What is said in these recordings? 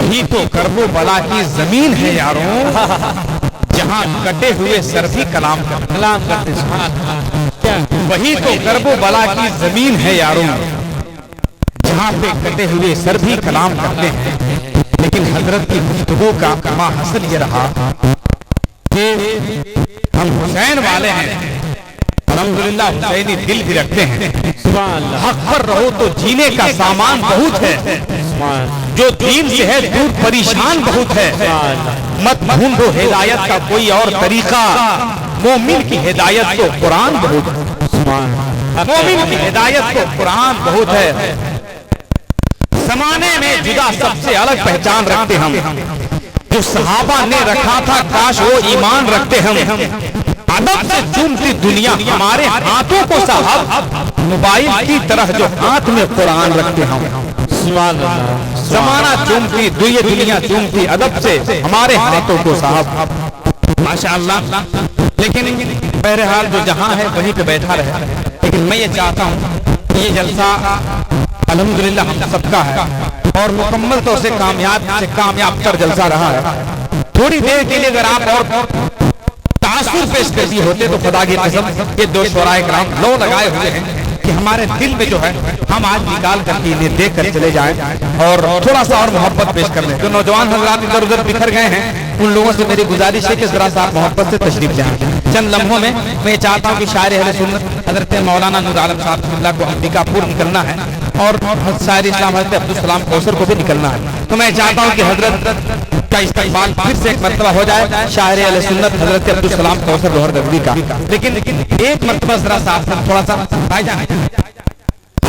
वही तो करबो बला की जमीन है यारों, जहाँ कटे हुए सर भी कलाम करते हैं। वही तो करबो बला की जमीन है यारों, जहाँ पे कटे हुए सर भी कलाम करते हैं। लेकिन हजरत की गुफ्तगू का माहसल ये रहा कि हम हुसैन वाले हैं, अल्हम्दुलिल्लाह हुसैनी दिल भी रखते हैं। हक पर रहो तो जीने का सामान बहुत है, जो दीन से है दूर परेशान बहुत है। मत ढूंढो हिदायत का कोई और तरीका, मोमिन की हिदायत तो कुरान बहुत है। मोमिन की हिदायत तो कुरान बहुत है। जमाने में जुदा सबसे अलग पहचान रखते हम, जो सहाबा ने रखा था काश वो ईमान रखते हम। अदब से चूमती दुनिया हमारे हाथों को साहब, मोबाइल की तरह जो हाथ में कुरान रखते हम। जमाना चूमती दुनिया चूमती अदब से हमारे हाथों को साहब, माशाअल्लाह। लेकिन बहरहाल जो जहां है वहीं पे बैठा रहे। लेकिन मैं ये चाहता हूँ ये जलसा अल्हम्दुलिल्लाह हम सबका है और मुकम्मल तौर से कामयाब कर जलसा रहा है। थोड़ी देर के लिए अगर आप और तासुर पेश कर दिए होते तो खुदा की कसम ये दो शोराए कराम लो लगाए हुए हैं कि हमारे दिल में जो है हम आज निकाल करके इन्हें देख कर चले जाएं और थोड़ा सा और मोहब्बत पेश कर लें। जो नौजवान हजरात इधर उधर बिखर गए हैं उन लोगों से मेरी गुजारिश है कि जरा सा आप मोहब्बत से तशरीफ लाएं। चंद लम्हों में मैं चाहता हूँ कि शायर अहले सुन्नत हजरत मौलाना नूर आलम साहब को अंबिकापुर निकलना है और शायर इस्लाम हजरत अब्दुल सलाम कौसर को भी निकलना है। तो मैं चाहता हूँ कि हजरत का इस्तेमाल फिर से एक मरतबा हो जाए शायर अहले सुन्नत हजरत अब्दुल सलाम कौसर लोहर दर्दी का। लेकिन एक मरतबा जरा साथ थोड़ा सा भाईजान,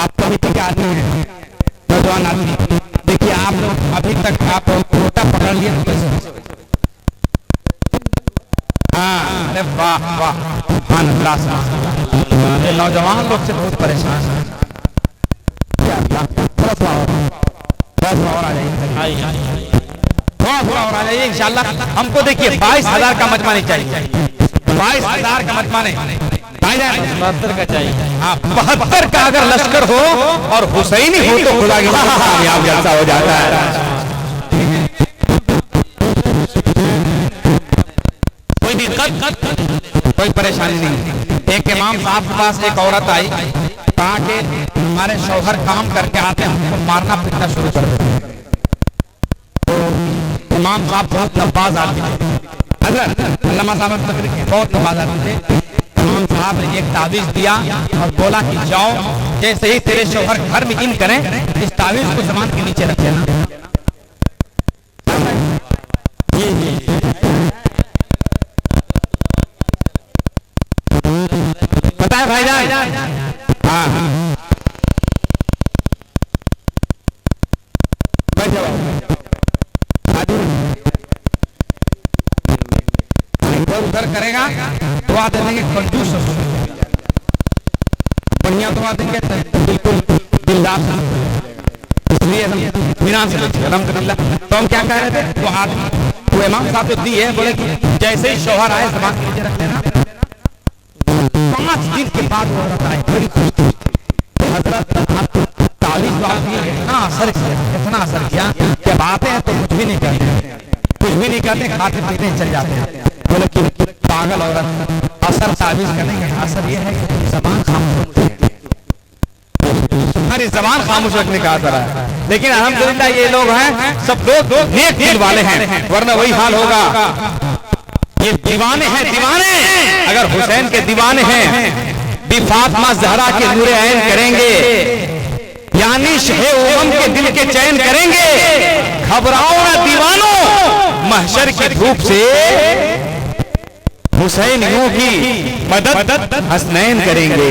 आप कमिटी के आदमी हैं, नौजवान आदमी, देखिए आप लोग अभी तक आप कोटा पकड़ लिए। हाँ, अरे वाह वाह, नौजवान लोग से बहुत परेशान है। थोड़ा और आ जाइए इंशाल्लाह। हमको देखिए 22,000 का मजमा नहीं चाहिए, 22,000 का मजमा नहीं, 72 का चाहिए। हाँ, 72 का अगर लश्कर हो और हुसैनी हो तो खुदा की कामयाब जलसा हो जाता है। कोई दिक्कत कोई परेशानी नहीं। एक इमाम साहब के पास एक औरत आई, कहा कि हमारे शौहर काम करके आते हैं, हमको मारना पीटना शुरू कर देते हैं। तो इमाम साहब बहुत नवाज आदमी थे, हजरत अल्लामा साहब बहुत नवाज आदमी थे। इमाम साहब ने एक तावीज दिया और बोला कि जाओ, जैसे ही तेरे शौहर घर में इन करें इस तावीज को जबान के नीचे रख देना। पता है भाईजान? हाँ उधर करेगा दुआ दे देंगे, कंजूस बढ़िया दुआ देंगे, बिल्कुल दिलदार, इसलिए हम इत्मीनान से बैठे अल्हम्दुलिल्लाह। तो हम क्या कह रहे थे, वो आदमी वो इमाम साहब तो दी है, बोले कि जैसे ही शौहर आए जबान के नीचे रख देना। 5 दिन के बाद वो औरत आई, बड़ी खुश थी। हजरत आपको तावीज़ इतना असर किया, इतना असर किया कि बातें हैं तो कुछ भी नहीं करते, कुछ भी नहीं करते, खाते पीते चल जाते हैं। बोले कि पागल औरत, असर तावीज़ करने का असर ये है कि जबान खामोश है, हमारी जबान खामोश रखने का असर है। लेकिन अल्हम्दुलिल्लाह ये लोग हैं, सब लोग नेक दिल वाले हैं, वरना वही हाल होगा। ये दीवाने हैं, दीवाने अगर हुसैन के दीवाने हैं, भी फातिमा ज़हरा के नूरे ऐन करेंगे, यानी शहे उम्म के दिल के चैन करेंगे। घबराओ ना दीवानों, महशर की धूप से हुसैनियों की मदद हसनैन करेंगे,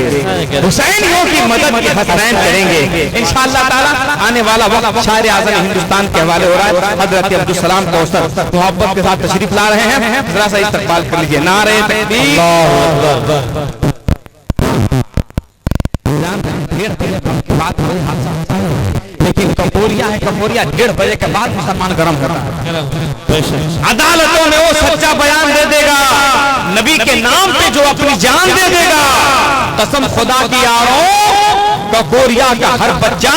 हुसैनियों की मदद हसनैन करेंगे इंशाअल्लाह ताला। आने वाला वक्त शायर आज़म हिंदुस्तान के हवाले हो रहा है। हजरत अब्दुल सलाम कौसर मोहब्बत के साथ तशरीफ ला रहे हैं, जरा सा इस्तकबाल कर लीजिए। नारे तकबीर, लेकिन कपूरिया है, कपूरिया 1:30 बजे के बाद मुसलमान गरम होता है। अदालतों में वो सच्चा बयान दे देगा, नबी के नाम पे जो अपनी जान दे देगा, कसम खुदा की यारों, कपूरिया का हर बच्चा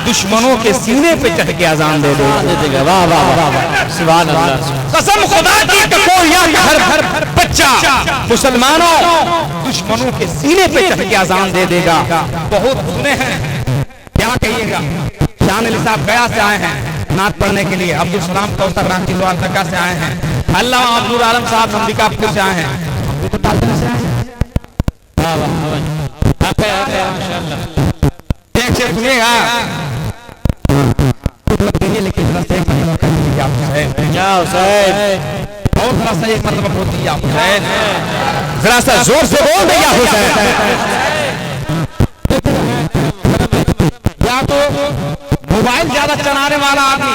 दुश्मनों के सीने पे चढ़ के अजान दे देगा। वाह वाह वाह, सुभान अल्लाह। कसम खुदा की ककोरिया का हर बच्चा मुसलमानों दुश्मनों के सीने पे चढ़ के अजान दे देगा। बहुत सुने हैं, क्या कहिएगा। शान अली साहब गया से आए हैं नात पढ़ने के लिए, अब्दुल सलाम कौसर रांची द्वारका से आए हैं, अल्लामा अब्दुल आलम साहब नंदिकापुर से आए हैं, सुनिएगा। लेकिन बहुत थोड़ा सा एक मतलब होती है, जरा सा जोर से बोल दिया हुसैन। या तो मोबाइल ज्यादा चलाने वाला आदमी,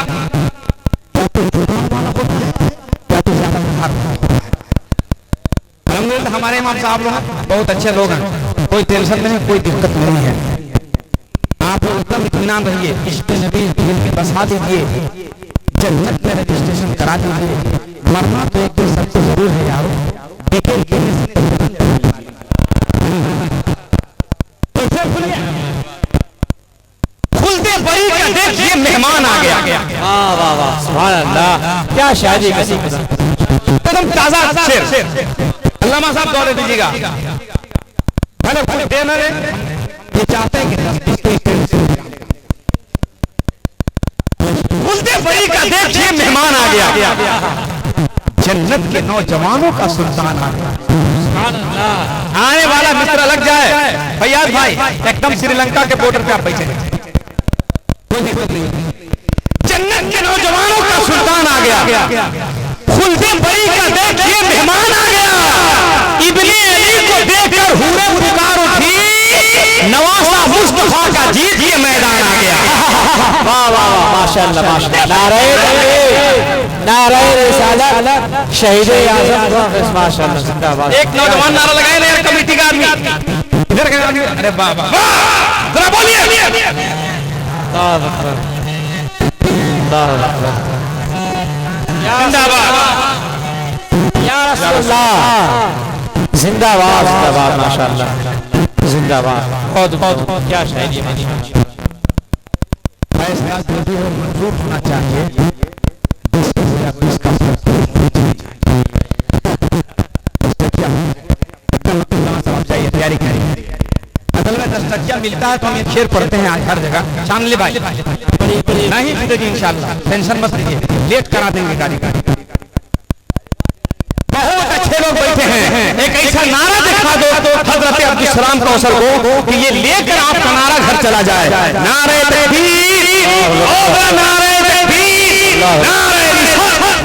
हमारे इमाम साहब लोग बहुत अच्छे लोग हैं, कोई टेंशन नहीं, कोई दिक्कत नहीं है। आप लोग एकदम इत्मीनान रहिए, इश्क़ नबी दिल में बसा दीजिए, जन्नत में रजिस्ट्रेशन करा दीजिए। मरना तो एक दिन सबसे जरूर है यारो, खुलते बड़ी का देखिए मेहमान आ गया। वाह वाह वाह, सुभान अल्लाह, क्या शायरी एकदम ताजा शेर। अल्लामा साहब दौरे दीजिएगा। ये चाहते हैं कि खुलते बड़ी का देखिए मेहमान आ गया, जन्नत के नौजवानों का सुल्तान आ गया। आने वाला मित्र लग जाए फैयाज भाई, एकदम श्रीलंका के बॉर्डर पे आप बैठे, जन्नत के नौजवानों का सुल्तान आ गया। खुलते बड़ी का देखिए मेहमान आ गया, इब्ने अली को देखकर हूरें पुकार उठी, नवासा मुस्तफा का जीत के मैदान आ गया। वाह वाह वाह, माशाअल्लाह माशाअल्लाह, नारे रिसालत, शहीदे आज़म, माशाअल्लाह जिंदाबाद। एक नौजवान नारा लगाए ना यार, कमेटी का आदमी इधर का आदमी, अरे वाह वाह, जरा बोलिए। जिंदाबाद या रसूलुल्लाह, जिंदाबाद जिंदाबाद, माशाअल्लाह जिंदाबाद। बहुत बहुत क्या शायरी है। फैसला जल्दी और मंजूर होना चाहिए, तैयारी करें। असल में 10 टकिया मिलता है तो हम ये शेर पढ़ते हैं हर जगह। शामिल भाई नहीं पीटेगी इंशाल्लाह, टेंशन मत लीजिए, लेट करा देंगे गाड़ी का। बहुत अच्छे लोग बैठे हैं, एक ऐसा नारा दिखा दो हजरत अब्दुल सलाम कौसर को कि ये लेकर आपका नारा घर चला जाए। नारे तकबीर, नारे तकबीर, नारे रिसालत।